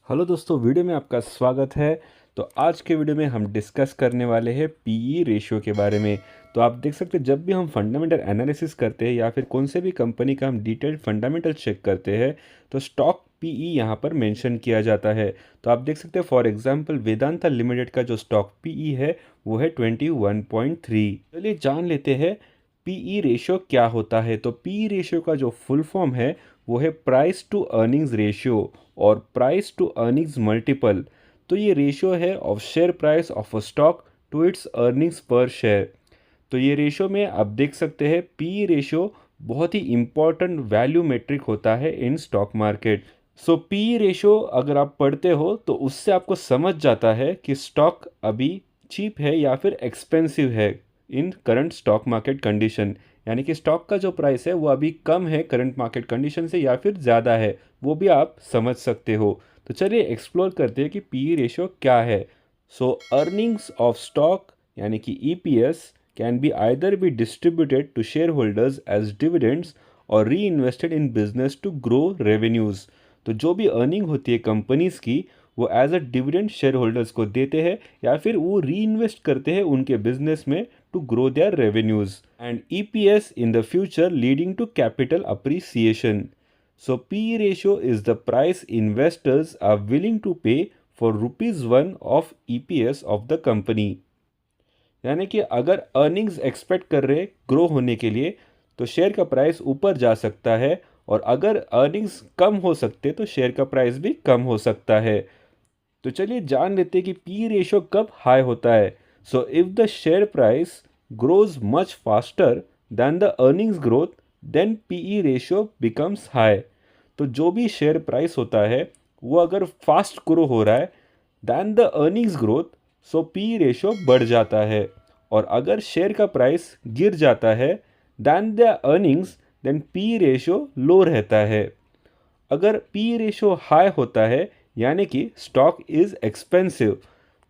Hello दोस्तों, video में आपका स्वागत है। तो आज के वीडियो में हम डिस्कस करने वाले हैं पीई रेशियो के बारे में। तो आप देख सकते हैं, जब भी हम फंडामेंटल एनालिसिस करते हैं या फिर कौन से भी कंपनी का हम डिटेल्ड फंडामेंटल चेक करते हैं तो स्टॉक पीई यहाँ पर मेंशन किया जाता है। तो आप देख सकते हैं, फॉर एग्जांपल वेदांता लिमिटेड का जो स्टॉक पीई है वो है 21.3। चलिए जान लेते हैं पीई रेशियो क्या होता है। तो पीई रेशियो का जो फुल फॉर्म है वो है प्राइस टू अर्निंग्स रेशियो और प्राइस टू अर्निंग्स मल्टीपल। तो ये रेशियो है of share price of a stock to its earnings per share. तो ये रेशियो में आप देख सकते हैं पी रेशियो बहुत ही इंपॉर्टेंट वैल्यू मेट्रिक होता है in stock market. So P ratio अगर आप पढ़ते हो तो उससे आपको समझ जाता है कि स्टॉक अभी चीप है या फिर एक्सपेंसिव है इन करंट स्टॉक मार्केट कंडीशन। यानी कि स्टॉक का जो प्राइस है वो अभी कम है करंट मार्केट कंडीशन से या फिर ज़्यादा है, वो भी आप समझ सकते हो। तो चलिए एक्सप्लोर करते हैं कि पी रेशियो क्या है। सो अर्निंग्स ऑफ स्टॉक यानी कि EPS can be either be distributed to shareholders as dividends और reinvested in business to grow revenues. तो जो भी अर्निंग होती है कंपनीज की वो as a dividend shareholders को देते हैं या फिर वो री इन्वेस्ट करते हैं उनके बिजनेस में to grow their revenues, and EPS in the future leading to capital appreciation. So PE ratio is the price investors are willing to pay for ₹1 of EPS of the company. यानी कि अगर earnings expect कर रहे grow होने के लिए तो share का प्राइस ऊपर जा सकता है, और अगर अर्निंग्स कम हो सकते तो शेयर का प्राइस भी कम हो सकता है। तो चलिए जान लेते हैं कि पी रेशियो कब हाई होता है। So if the share price grows much faster than the earnings growth then PE ratio becomes high. तो जो भी शेयर प्राइस होता है वो अगर फास्ट ग्रो हो रहा है than the earnings growth, so P ratio बढ़ जाता है। और अगर शेयर का प्राइस गिर जाता है than the earnings, then P ratio low रहता है। अगर पी रेशियो हाई होता है यानी कि स्टॉक इज़ एक्सपेंसिव।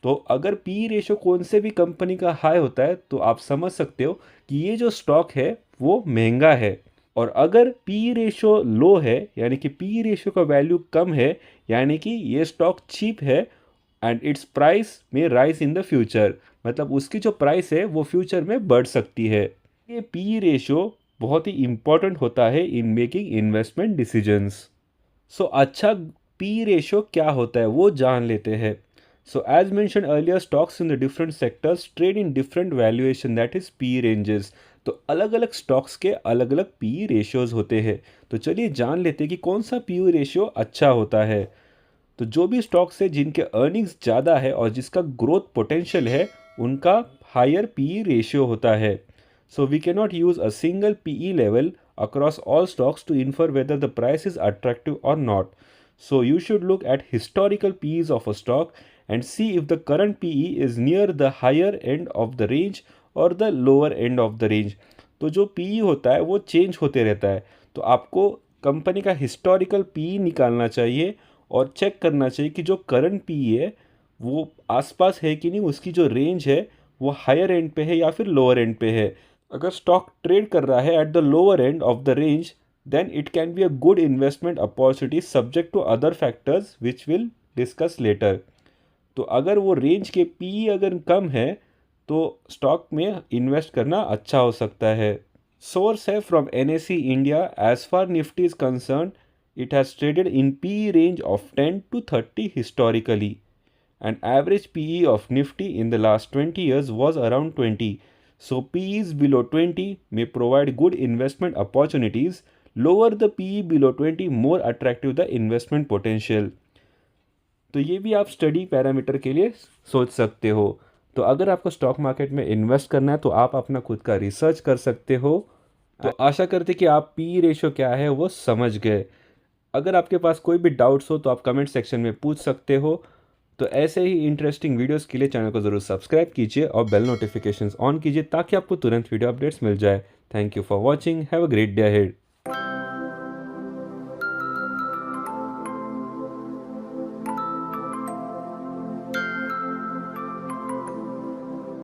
तो अगर पी रेशियो कौन से भी कंपनी का हाई होता है तो आप समझ सकते हो कि ये जो स्टॉक है वो महंगा है। और अगर पी रेशियो लो है यानी कि पी रेशियो का वैल्यू कम है यानी कि ये स्टॉक चीप है एंड इट्स प्राइस में राइज इन द फ्यूचर, मतलब उसकी जो प्राइस है वो फ्यूचर में बढ़ सकती है। ये पी रेशियो बहुत ही इंपॉर्टेंट होता है इन मेकिंग इन्वेस्टमेंट डिसीजंस। सो अच्छा पी रेशियो क्या होता है वो जान लेते हैं। So as mention earlier, stocks in the different sectors trade in different valuation that is P ranges. तो अलग अलग स्टॉक्स के अलग अलग पी रेशियोज होते हैं। तो चलिए जान लेते हैं कि कौन सा पी रेशियो अच्छा होता है। तो जो भी स्टॉक्स है जिनके अर्निंग्स ज़्यादा है और जिसका ग्रोथ पोटेंशियल है उनका हायर पी रेशियो होता है। So we can not use a single P level across all stocks to infer whether the price is attractive or not. So you should look at historical PEs of a stock and see if the current PE is near the higher end of the range or the lower end of the range. तो जो PE होता है वो change होते रहता है, तो आपको कंपनी का हिस्टोरिकल PE निकालना चाहिए और चेक करना चाहिए कि जो करंट PE है वो आसपास है कि नहीं, उसकी जो रेंज है वो हायर एंड पे है या फिर लोअर एंड पे है। अगर स्टॉक ट्रेड कर रहा है at the lower end of the range then it can be a good investment opportunity subject to other factors which will discuss later. तो अगर वो रेंज के पी अगर कम है तो स्टॉक में इन्वेस्ट करना अच्छा हो सकता है। सोर्स है from NSC India, as far Nifty is concern it has traded in P range of 10 to 30 historically, and average PE of Nifty in the last 20 years was around 20. So PEs below 20 may provide good investment opportunities. Lower the PE below 20, more attractive the investment potential. तो ये भी आप study parameter के लिए सोच सकते हो। तो अगर आपको स्टॉक मार्केट में इन्वेस्ट करना है तो आप अपना खुद का रिसर्च कर सकते हो। तो आशा करते कि आप पी रेशियो क्या है वो समझ गए। अगर आपके पास कोई भी डाउट्स हो तो आप कमेंट सेक्शन में पूछ सकते हो। तो ऐसे ही इंटरेस्टिंग वीडियोस के लिए चैनल को ज़रूर सब्सक्राइब कीजिए और बेल नोटिफिकेशंस ऑन कीजिए ताकि आपको तुरंत वीडियो अपडेट्स मिल जाए। Thank you for watching, have a great day ahead.